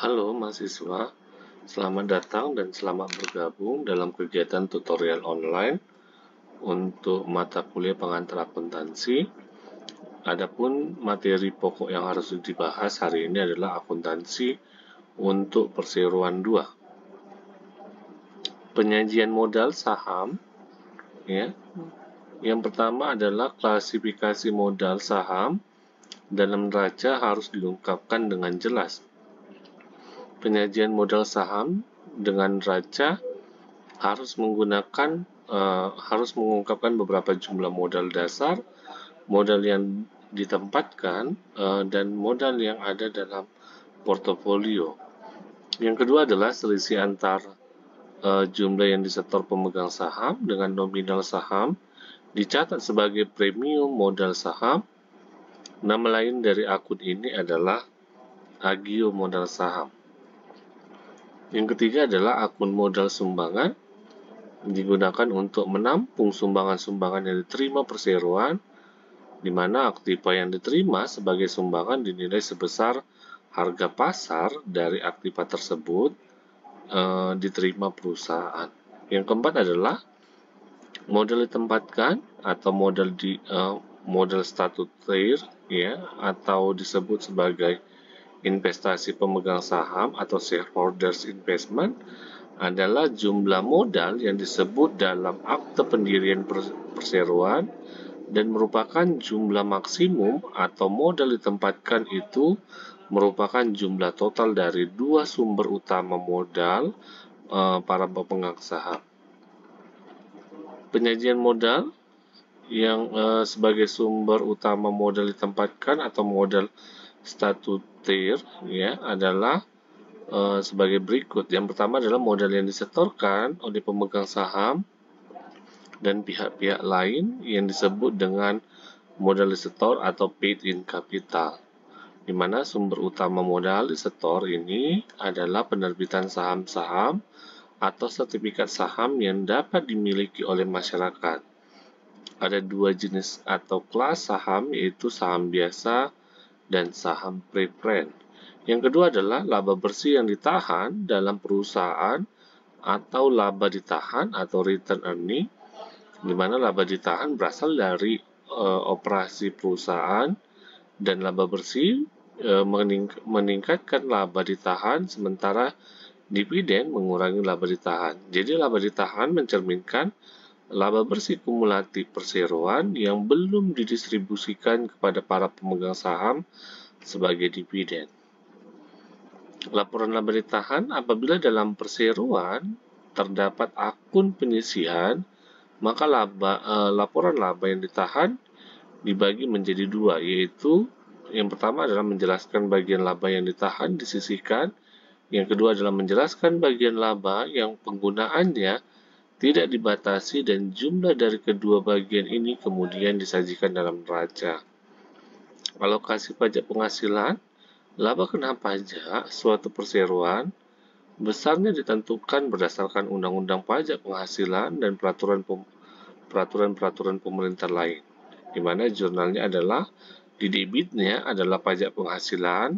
Halo mahasiswa, selamat datang dan selamat bergabung dalam kegiatan tutorial online untuk mata kuliah pengantar akuntansi. Adapun materi pokok yang harus dibahas hari ini adalah akuntansi untuk perseroan 2. Penyajian modal saham, ya. Yang pertama adalah klasifikasi modal saham dalam neraca harus diungkapkan dengan jelas. Penyajian modal saham dengan neraca harus mengungkapkan beberapa jumlah modal dasar, modal yang ditempatkan, dan modal yang ada dalam portofolio. Yang kedua adalah selisih antar jumlah yang disetor pemegang saham dengan nominal saham dicatat sebagai premium modal saham. Nama lain dari akun ini adalah agio modal saham. Yang ketiga adalah akun modal sumbangan, digunakan untuk menampung sumbangan-sumbangan yang diterima perseroan, di mana aktiva yang diterima sebagai sumbangan dinilai sebesar harga pasar dari aktiva tersebut diterima perusahaan. Yang keempat adalah modal ditempatkan atau modal statutir, ya, atau disebut sebagai investasi pemegang saham atau shareholders investment, adalah jumlah modal yang disebut dalam akte pendirian perseroan dan merupakan jumlah maksimum atau modal ditempatkan itu merupakan jumlah total dari dua sumber utama modal para pemegang saham. Penyajian modal yang sebagai sumber utama modal ditempatkan atau modal statutir, ya, adalah sebagai berikut. Yang pertama adalah modal yang disetorkan oleh pemegang saham dan pihak-pihak lain yang disebut dengan modal disetor atau paid-in capital, di mana sumber utama modal disetor ini adalah penerbitan saham-saham atau sertifikat saham yang dapat dimiliki oleh masyarakat. Ada dua jenis atau kelas saham, yaitu saham biasa dan saham preferen. Yang kedua adalah laba bersih yang ditahan dalam perusahaan atau laba ditahan atau return earning, di mana laba ditahan berasal dari operasi perusahaan dan laba bersih meningkatkan laba ditahan, sementara dividen mengurangi laba ditahan. Jadi laba ditahan mencerminkan laba bersih kumulatif perseroan yang belum didistribusikan kepada para pemegang saham sebagai dividen. Laporan laba ditahan apabila dalam perseroan terdapat akun penyisihan, maka laporan laba yang ditahan dibagi menjadi dua, yaitu yang pertama adalah menjelaskan bagian laba yang ditahan disisihkan, yang kedua adalah menjelaskan bagian laba yang penggunaannya tidak dibatasi dan jumlah dari kedua bagian ini kemudian disajikan dalam neraca. Alokasi pajak penghasilan, laba kena pajak suatu perseroan besarnya ditentukan berdasarkan undang-undang pajak penghasilan dan peraturan-peraturan pemerintah lain, di mana jurnalnya adalah di debitnya adalah pajak penghasilan,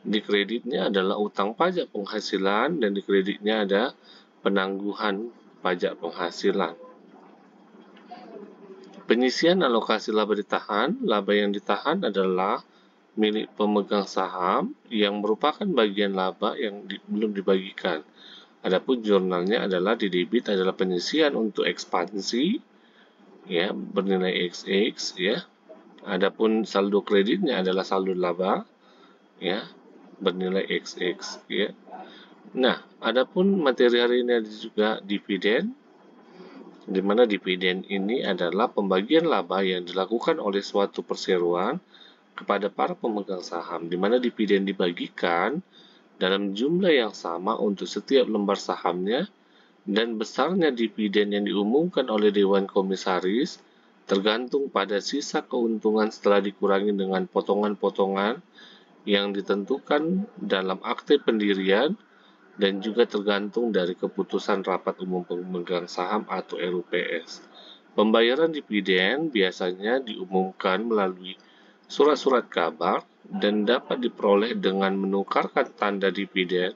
di kreditnya adalah utang pajak penghasilan, dan di kreditnya ada penangguhan pajak penghasilan. Penyisian alokasi laba ditahan, laba yang ditahan adalah milik pemegang saham yang merupakan bagian laba yang belum dibagikan. Adapun jurnalnya adalah di debit adalah penyisian untuk ekspansi, ya, bernilai XX, ya. Adapun saldo kreditnya adalah saldo laba, ya, bernilai XX, ya. Nah, adapun materi hari ini ada juga dividen, di mana dividen ini adalah pembagian laba yang dilakukan oleh suatu perseroan kepada para pemegang saham, di mana dividen dibagikan dalam jumlah yang sama untuk setiap lembar sahamnya, dan besarnya dividen yang diumumkan oleh Dewan Komisaris tergantung pada sisa keuntungan setelah dikurangi dengan potongan-potongan yang ditentukan dalam akte pendirian dan juga tergantung dari keputusan Rapat Umum Pemegang Saham atau RUPS. Pembayaran dividen biasanya diumumkan melalui surat-surat kabar, dan dapat diperoleh dengan menukarkan tanda dividen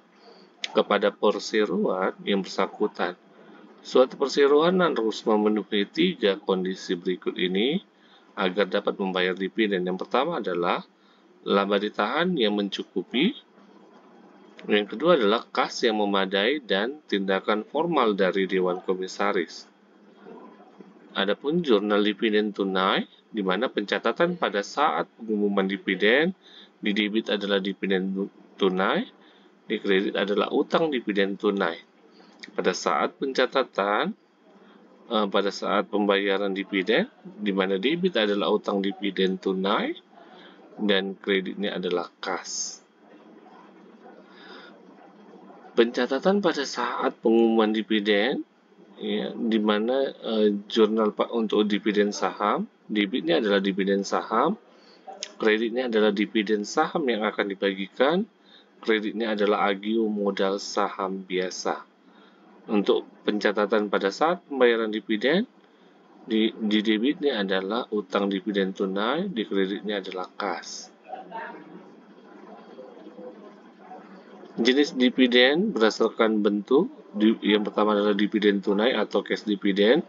kepada perseroan yang bersangkutan. Suatu perseroan harus memenuhi 3 kondisi berikut ini agar dapat membayar dividen. Yang pertama adalah laba ditahan yang mencukupi. Yang kedua adalah kas yang memadai dan tindakan formal dari Dewan Komisaris. Adapun jurnal dividen tunai, di mana pencatatan pada saat pengumuman dividen, di debit adalah dividen tunai, di kredit adalah utang dividen tunai. Pada saat pencatatan, pada saat pembayaran dividen, di mana debit adalah utang dividen tunai dan kreditnya adalah kas. Pencatatan pada saat pengumuman dividen, ya, di mana jurnal untuk dividen saham, debitnya adalah dividen saham, kreditnya adalah dividen saham yang akan dibagikan, kreditnya adalah agio modal saham biasa. Untuk pencatatan pada saat pembayaran dividen, di debitnya adalah utang dividen tunai, di kreditnya adalah kas. Jenis dividen berdasarkan bentuk, yang pertama adalah dividen tunai atau cash dividen.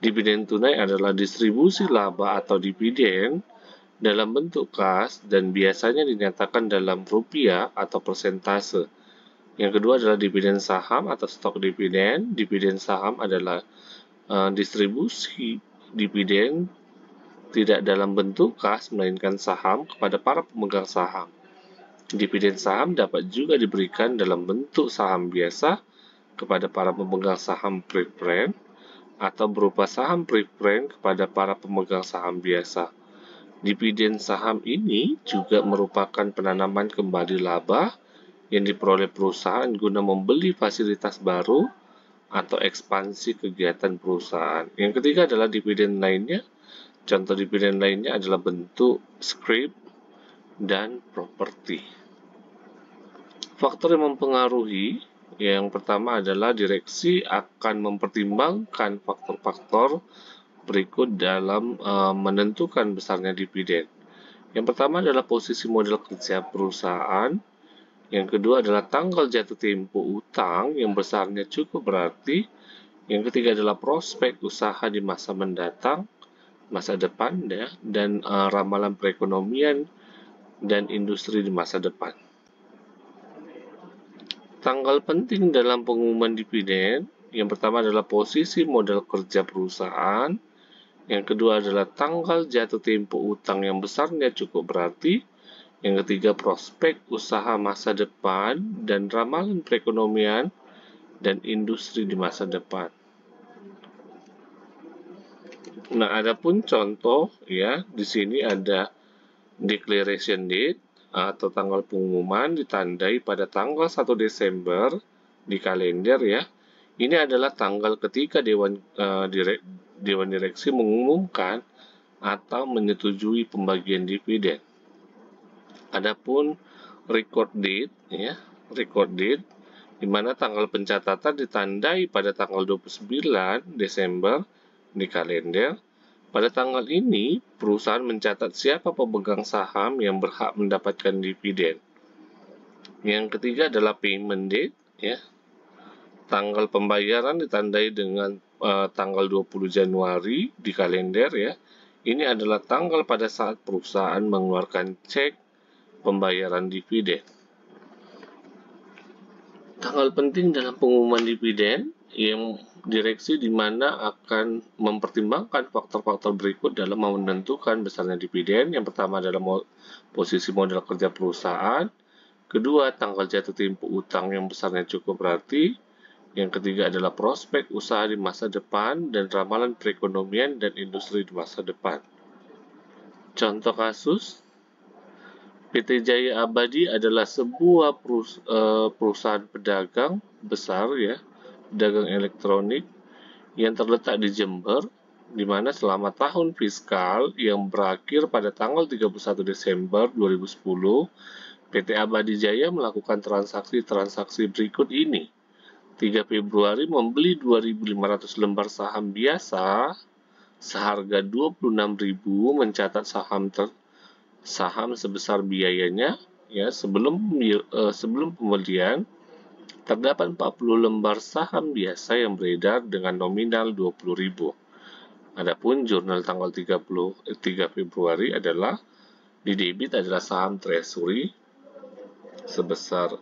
Dividen tunai adalah distribusi laba atau dividen dalam bentuk kas dan biasanya dinyatakan dalam rupiah atau persentase. Yang kedua adalah dividen saham atau stok dividen. Dividen saham adalah distribusi dividen tidak dalam bentuk kas melainkan saham kepada para pemegang saham. Dividen saham dapat juga diberikan dalam bentuk saham biasa kepada para pemegang saham preferred atau berupa saham preferred kepada para pemegang saham biasa. Dividen saham ini juga merupakan penanaman kembali laba yang diperoleh perusahaan guna membeli fasilitas baru atau ekspansi kegiatan perusahaan. Yang ketiga adalah dividen lainnya. Contoh dividen lainnya adalah bentuk scrip dan properti. Faktor yang mempengaruhi, yang pertama adalah direksi akan mempertimbangkan faktor-faktor berikut dalam menentukan besarnya dividen. Yang pertama adalah posisi modal kerja perusahaan. Yang kedua adalah tanggal jatuh tempo utang yang besarnya cukup berarti. Yang ketiga adalah prospek usaha di masa mendatang, masa depan, ya, dan ramalan perekonomian dan industri di masa depan. Tanggal penting dalam pengumuman dividen, yang pertama adalah posisi modal kerja perusahaan. Yang kedua adalah tanggal jatuh tempo utang yang besarnya cukup berarti. Yang ketiga, prospek usaha masa depan dan ramalan perekonomian dan industri di masa depan. Nah, adapun contoh, ya, di sini ada declaration date atau tanggal pengumuman ditandai pada tanggal 1 Desember di kalender, ya. Ini adalah tanggal ketika Dewan Direksi mengumumkan atau menyetujui pembagian dividen. Adapun record date, ya, record date di mana tanggal pencatatan ditandai pada tanggal 29 Desember di kalender. Pada tanggal ini, perusahaan mencatat siapa pemegang saham yang berhak mendapatkan dividen. Yang ketiga adalah payment date, ya. Tanggal pembayaran ditandai dengan tanggal 20 Januari di kalender, ya. Ini adalah tanggal pada saat perusahaan mengeluarkan cek pembayaran dividen. Tanggal penting dalam pengumuman dividen yang direksi di mana akan mempertimbangkan faktor-faktor berikut dalam menentukan besarnya dividen. Yang pertama adalah posisi modal kerja perusahaan. Kedua, tanggal jatuh tempo utang yang besarnya cukup berarti. Yang ketiga adalah prospek usaha di masa depan dan ramalan perekonomian dan industri di masa depan. Contoh kasus, PT Jaya Abadi adalah sebuah perusahaan pedagang besar, ya, pedagang elektronik yang terletak di Jember, di mana selama tahun fiskal yang berakhir pada tanggal 31 Desember 2010, PT Abadi Jaya melakukan transaksi berikut ini. 3 Februari membeli 2.500 lembar saham biasa seharga 26.000, mencatat saham saham sebesar biayanya ya sebelum pembelian. Terdapat 40 lembar saham biasa yang beredar dengan nominal 20.000. Adapun jurnal tanggal 3 Februari adalah di debit adalah saham treasury sebesar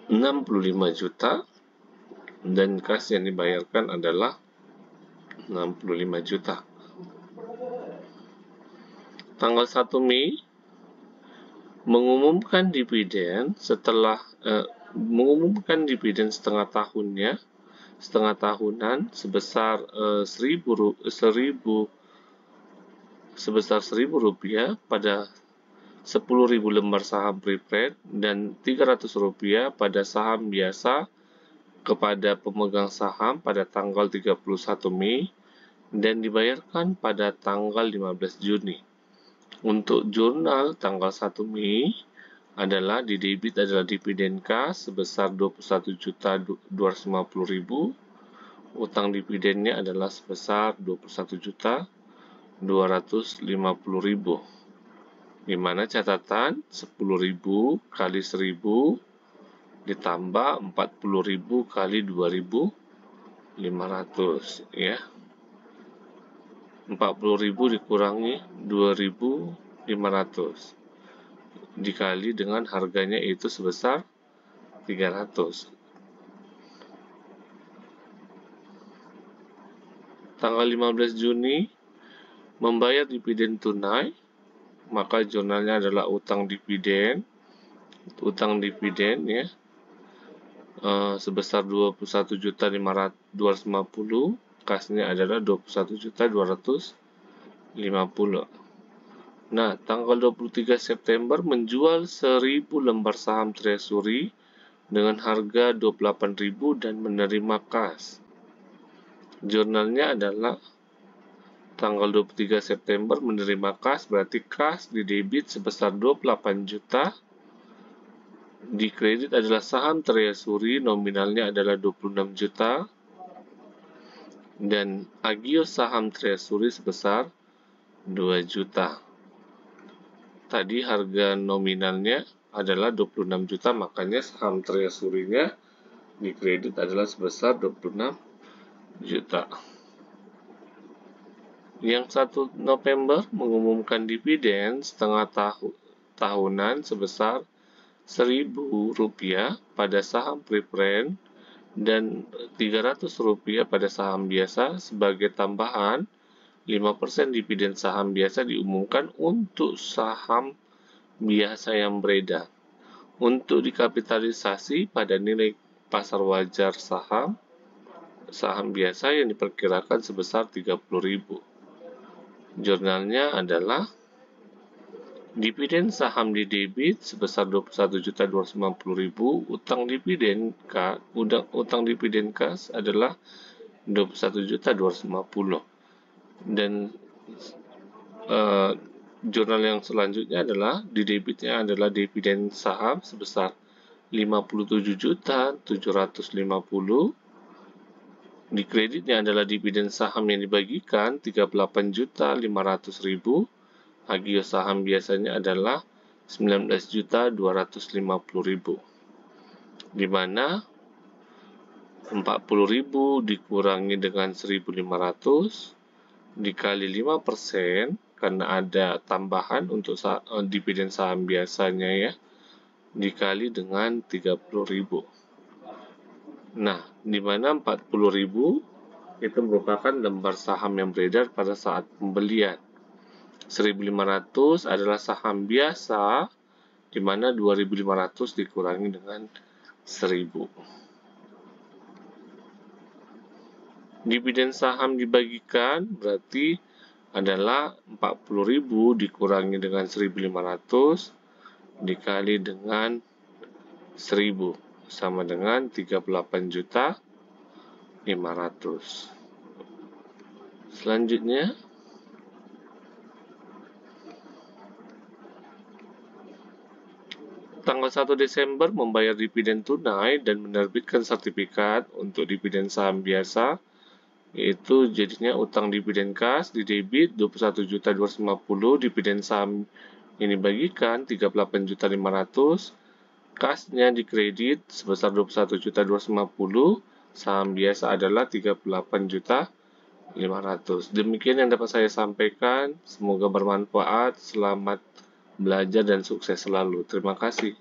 65 juta dan kas yang dibayarkan adalah 65 juta. Tanggal 1 Mei mengumumkan dividen setengah tahunan sebesar Rp1.000 pada 10.000 lembar saham preferred dan Rp300 pada saham biasa kepada pemegang saham pada tanggal 31 Mei dan dibayarkan pada tanggal 15 Juni. Untuk jurnal tanggal 1 Mei adalah di debit adalah dividen kas sebesar 21.250.000, utang dividennya adalah sebesar 21.250.000. Di mana catatan 10.000 kali 1.000 ditambah 40.000 kali 2.500 ya. 40.000 dikurangi 2.500 dikali dengan harganya itu sebesar 300. Tanggal 15 Juni membayar dividen tunai, maka jurnalnya adalah utang dividen ya sebesar 21.250.000, kasnya adalah 21.250.000. Nah, tanggal 23 September menjual 1.000 lembar saham treasury dengan harga 28.000 dan menerima kas. Jurnalnya adalah tanggal 23 September menerima kas, berarti kas di debit sebesar 28 juta. Di kredit adalah saham treasury, nominalnya adalah 26 juta. Dan agio saham treasury sebesar 2 juta. Tadi harga nominalnya adalah 26 juta, makanya saham treasury-nya di kredit adalah sebesar 26 juta. Yang 1 November mengumumkan dividen setengah tahunan sebesar Rp1.000 pada saham preferred dan Rp300 pada saham biasa. Sebagai tambahan, 5% dividen saham biasa diumumkan untuk saham biasa yang beredar. Untuk dikapitalisasi pada nilai pasar wajar saham biasa yang diperkirakan sebesar 30.000. Jurnalnya adalah dividen saham di debit sebesar 21.250.000, utang dividen kas adalah 21.250.000. Dan jurnal yang selanjutnya adalah di debitnya adalah dividen saham sebesar 57.750.000. Di kreditnya adalah dividen saham yang dibagikan 38.500.000. Agio saham biasanya adalah 19.250.000. Di mana 40.000 dikurangi dengan 1.500 dikali 5% karena ada tambahan untuk dividen saham biasanya ya, dikali dengan 30.000. Nah, di mana 40.000 itu merupakan lembar saham yang beredar pada saat pembelian. 1.500 adalah saham biasa, di mana 2.500 dikurangi dengan 1.000. Dividen saham dibagikan berarti adalah 40.000 dikurangi dengan 1.500 dikali dengan 1.000. Sama dengan 38.500. Selanjutnya, tanggal 1 Desember membayar dividen tunai dan menerbitkan sertifikat untuk dividen saham biasa Yaitu jadinya utang dividen kas di debit 21.250.000, dividen saham ini bagikan 38.500.000, kasnya di kredit sebesar 21.250.000, saham biasa adalah 38.500.000. Demikian yang dapat saya sampaikan, semoga bermanfaat, selamat belajar dan sukses selalu. Terima kasih.